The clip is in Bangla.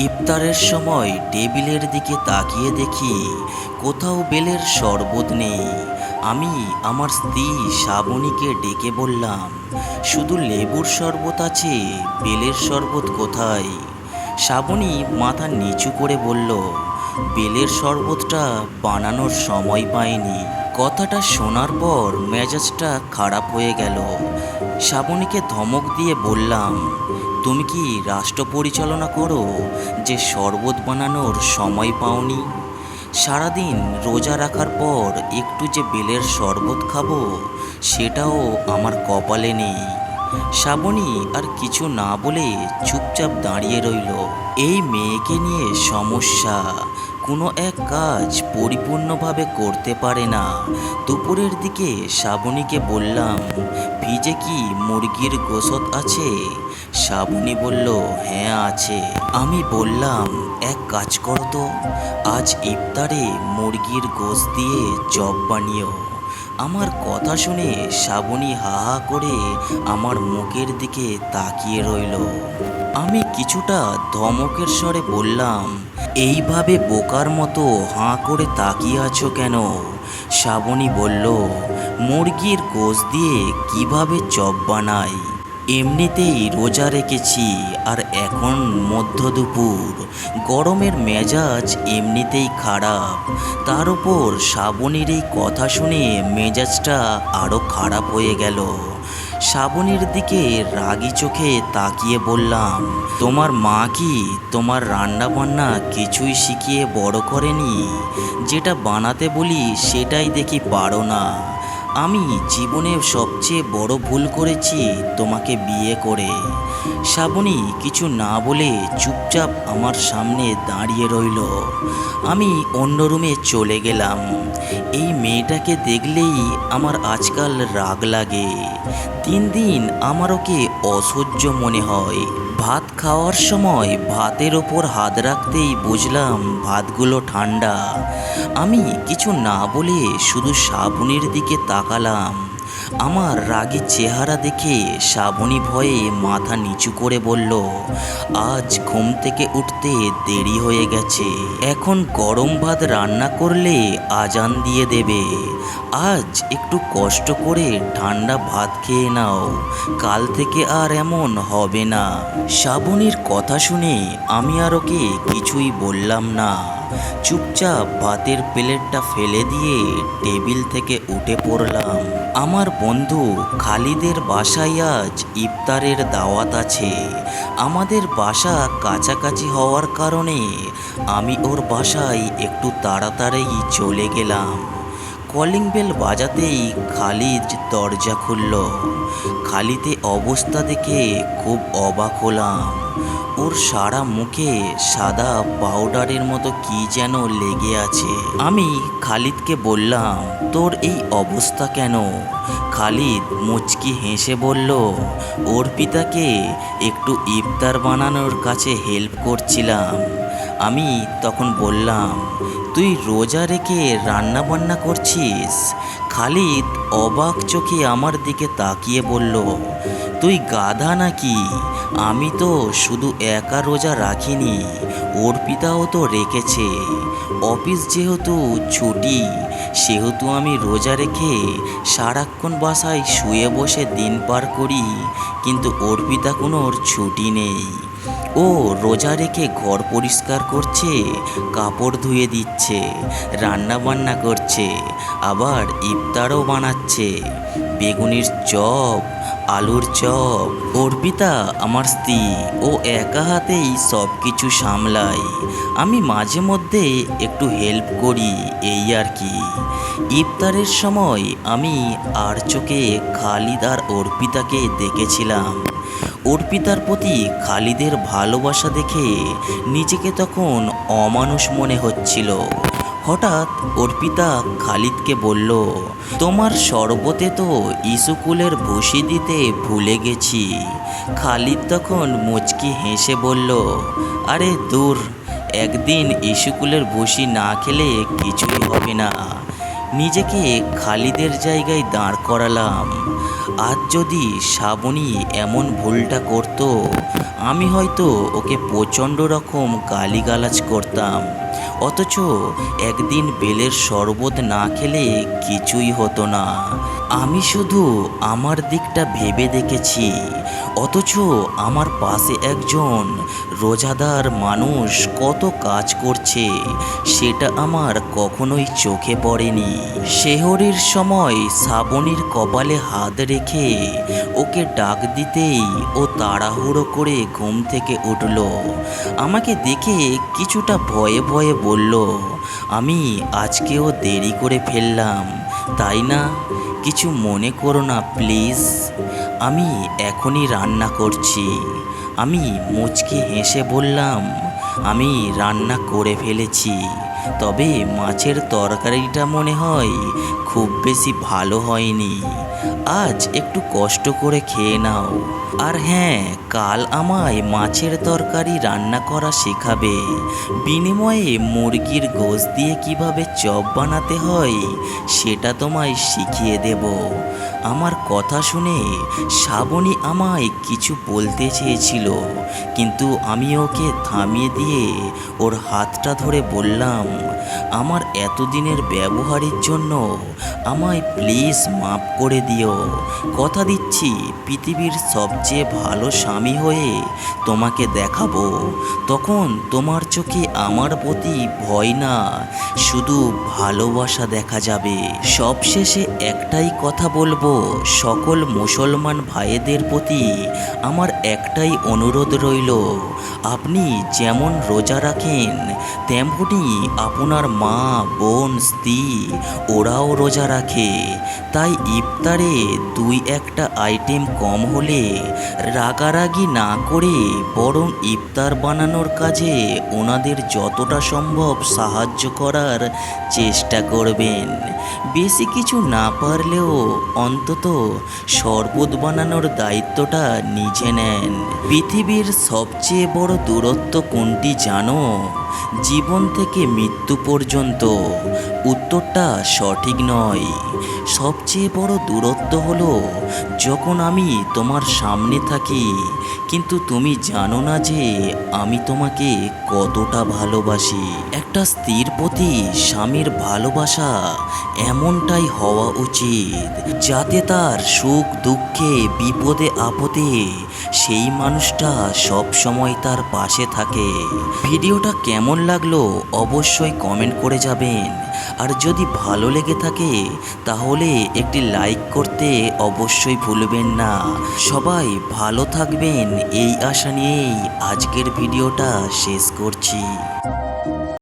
ইফতারের সময় টেবিলের দিকে তাকিয়ে দেখি কোথাও বেলের শরবত নেই। আমি আমার স্ত্রী শ্রাবণীকে ডেকে বললাম, শুধু লেবুর শরবত আছে, বেলের শরবত কোথায়? শ্রাবণী মাথা নিচু করে বলল, বেলের শরবতটা বানানোর সময় পাইনি। কথাটা শোনার পর মেজাজটা খারাপ হয়ে গেল। শ্রাবণীকে ধমক দিয়ে বললাম, তুমি কি রাষ্ট্র পরিচালনা করো যে শরবত বানানোর সময় পাওনি? সারাদিন রোজা রাখার পর একটু যে বেলের শরবত খাবো সেটাও আমার কপালে নেই। শ্রাবণী আর কিছু না বলে চুপচাপ দাঁড়িয়ে রইল। এই মেয়েকে নিয়ে সমস্যা, কোনো এক কাজ পরিপূর্ণভাবে করতে পারে না। দুপুরের দিকে শ্রাবণীকে বললাম, ফ্রিজে কি মুরগির গোশত আছে? শ্রাবণী বলল, হ্যাঁ আছে। আমি বললাম, এক কাজ করো তো, আজ ইফতারে মুরগির গোশত দিয়ে চপ বানিও। আমার কথা শুনে শ্রাবণী হা হা করে আমার মুখের দিকে তাকিয়ে রইল। আমি কিছুটা ধমকের স্বরে বললাম, এইভাবে বোকার মতো হাঁ করে তাকিয়ে আছো কেন? শ্রাবণী বলল, মুরগির গোশত দিয়ে কিভাবে চপ বানাই? এমনিতেই রোজা রেখেছি, আর এখন মধ্য দুপুর, গরমের মেজাজ এমনিতেই খারাপ। তার উপর শ্রাবণীর এই কথা শুনে মেজাজটা আরও খারাপ হয়ে গেল। শ্রাবণীর দিকে রাগী চোখে তাকিয়ে বললাম, তোমার মা কি তোমার রান্না বান্না কিছুই শিখিয়ে বড় করেনি? যেটা বানাতে বলি সেটাই দেখি পারো না। আমি জীবনে সবচেয়ে বড় ভুল করেছি তোমাকে বিয়ে করে। শ্রাবণী কিছু না বলে চুপচাপ আমার সামনে দাঁড়িয়ে রইল। আমি অন্য রুমে চলে গেলাম। এই মেয়েটাকে দেখলেই আমার আজকাল রাগ লাগে। দিন দিন আমার ওকে অসহ্য মনে হয়। ভাত খাওয়ার সময় ভাতের ওপর হাত রাখতেই বুঝলাম ভাতগুলো ঠান্ডা। আমি কিছু না বলে শুধু শ্রাবণীর দিকে তাকালাম। আমার রাগী চেহারা দেখে শ্রাবণী ভয়ে মাথা নিচু করে বলল, আজ ঘুম থেকে উঠতে দেরি হয়ে গেছে, এখন গরম ভাত রান্না করলে আজান দিয়ে দেবে। আজ একটু কষ্ট করে ঠান্ডা ভাত খেয়ে নাও, কাল থেকে আর এমন হবে না। শ্রাবণীর কথা শুনে আমি আর ওকে কিছুই বললাম না। চুপচাপ ভাতের প্লেটটা ফেলে দিয়ে টেবিল থেকে উঠে পড়লাম। আমার বন্ধু খালিদের বাসায় আজ ইফতারের দাওয়াত আছে। আমাদের বাসা কাছাকাছি হওয়ার কারণে আমি ওর বাসায় একটু তাড়াতাড়ি চলে গেলাম। কলিং বেল বাজাতেই খালিদ দরজা খুলল। খালিতে অবস্থা দেখে খুব অবাক হলাম। ওর সারা মুখে সাদা পাউডারের মতো কি যেন লেগে আছে। আমি খালিদকে বললাম, তোর এই অবস্থা কেন? খালিদ মুচকি হেসে বলল, অর্পিতাকে একটু ইফতার বানানোর কাছে হেল্প করছিলাম। আমি তখন বললাম, তুই রোজা রেখে রান্না বান্না করছিস? খালিদ অবাক চোখে আমার দিকে তাকিয়ে বলল, তুই গাধা নাকি? আমি তো শুধু একা রোজা রাখিনি, অর্পিতাও তো রেখেছে। অফিস যেহেতু ছুটি, সেহেতু আমি রোজা রেখে সারাক্ষণ বাসায় শুয়ে বসে দিন পার করি, কিন্তু অর্পিতা কোনো ছুটি নেই। ও রোজা রেখে ঘর পরিষ্কার করছে, কাপড় ধুয়ে দিচ্ছে, রান্না বান্না করছে, আবার ইফতারও বানাচ্ছে। বেগুনির চপ, আলুর চপ। অর্পিতা আমার স্ত্রী, ও একা হাতেই সব কিছু সামলায়। আমি মাঝে মধ্যে একটু হেল্প করি, এই আর কি। ইফতারের সময় আমি আর চোখে খালিদ আর অর্পিতাকে দেখেছিলাম। অর্পিতার প্রতি খালিদের ভালোবাসা দেখে নিজেকে তখন অমানুষ মনে হচ্ছিল। হঠাৎ অর্পিতা খালিদকে বলল, তোমার শরবতে তো ইসুকুলের ভুসি দিতে ভুলে গেছি। খালিদ তখন মুচকি হেসে বলল, আরে দূর, একদিন ইসুকুলের ভুসি না খেলে কিছুই হবে না। নিজেকে খালিদের জায়গায় দাঁড় করালাম। আজ যদি শ্রাবণী এমন ভুলটা করতো, আমি হয়তো ওকে প্রচণ্ড রকম গালিগালাজ করতাম, অথচ একদিন বেলের শরবত না খেলে কিছুই হতো না। আমি শুধু আমার দিকটা ভেবে দেখেছি, অথচ আমার পাশে একজন রোজাদার মানুষ কত কাজ করছে সেটা আমার কখনোই চোখে পড়েনি। সেহরির সময় শ্রাবণীর কপালে হাত রেখে ওকে ডাক দিতেই ও তাড়াহুড়ো করে ঘুম থেকে উঠল। আমাকে দেখে কিছুটা ভয়ে ভয়ে বলল, আমি আজকেও দেরি করে ফেললাম তাই না? কিছু মনে করো না প্লিজ, আমি এখনই রান্না করছি। আমি মুচকি হেসে বললাম, আমি রান্না করে ফেলেছি, তবে মাছের তরকারিটা মনে হয় খুব বেশি ভালো হয়নি। আজ একটু কষ্ট করে খেয়ে নাও। আর হ্যাঁ, কাল আমায় মাছের তরকারি রান্না করা শেখাবে। বিনিময়ে মুরগির গোশত দিয়ে কিভাবে চপ বানাতে হয় সেটা তোমায় শিখিয়ে দেব। আমার কথা শুনে শ্রাবণী আমায় কিছু বলতে চেয়েছিল, কিন্তু আমি ওকে থামিয়ে দিয়ে ওর হাতটা ধরে বললাম, আমার এতদিনের ব্যবহারের জন্য আমায় প্লিজ মাফ করে দিও। কথা দিচ্ছি পৃথিবীর সবচেয়ে ভালো স্বামী হয়ে তোমাকে দেখাবো। তখন তোমার চোখে আমার প্রতি ভয় না, শুধু ভালোবাসা দেখা যাবে। সবশেষে একটাই কথা বলবো, সকল মুসলমান ভাইদের প্রতি আমার একটাই অনুরোধ রইল, আপনি যেমন রোজা রাখেন তেমনি আপনার মা, বোন, স্ত্রী ওরাও রোজা রাখে। তাই ইফতারে দুই একটা আইটেম কম হলে রাগারাগি না করে বরং ইফতার বানানোর কাজে ওনাদের যতটা সম্ভব সাহায্য করার চেষ্টা করবেন। বেশি কিছু না পারলেও অন্তত শরবত বানানোর দায়িত্বটা নিজে নেন। পৃথিবীর সবচেয়ে বড় দূরত্ব কোনটি জানো? জীবন থেকে মৃত্যু পর্যন্ত। উত্তরটা সঠিক নয়। সবচেয়ে বড় দূরত্ব হলো যখন আমি তোমার সামনে থাকি কিন্তু তুমি জানো না যে আমি তোমাকে কতটা ভালোবাসি। একটা স্ত্রীর প্রতি স্বামীর ভালোবাসা এমনটাই হওয়া উচিত যাতে তার সুখ দুঃখে বিপদে আপদে সেই মানুষটা সব সময় তার পাশে থাকে। ভিডিওটা কেমন লাগলো অবশ্যই কমেন্ট করে যাবেন। আর যদি ভালো লেগে থাকে তাহলে একটি লাইক করতে অবশ্যই ভুলবেন না। সবাই ভালো থাকবেন এই আশা নিয়েই আজকের ভিডিওটা শেষ করছি।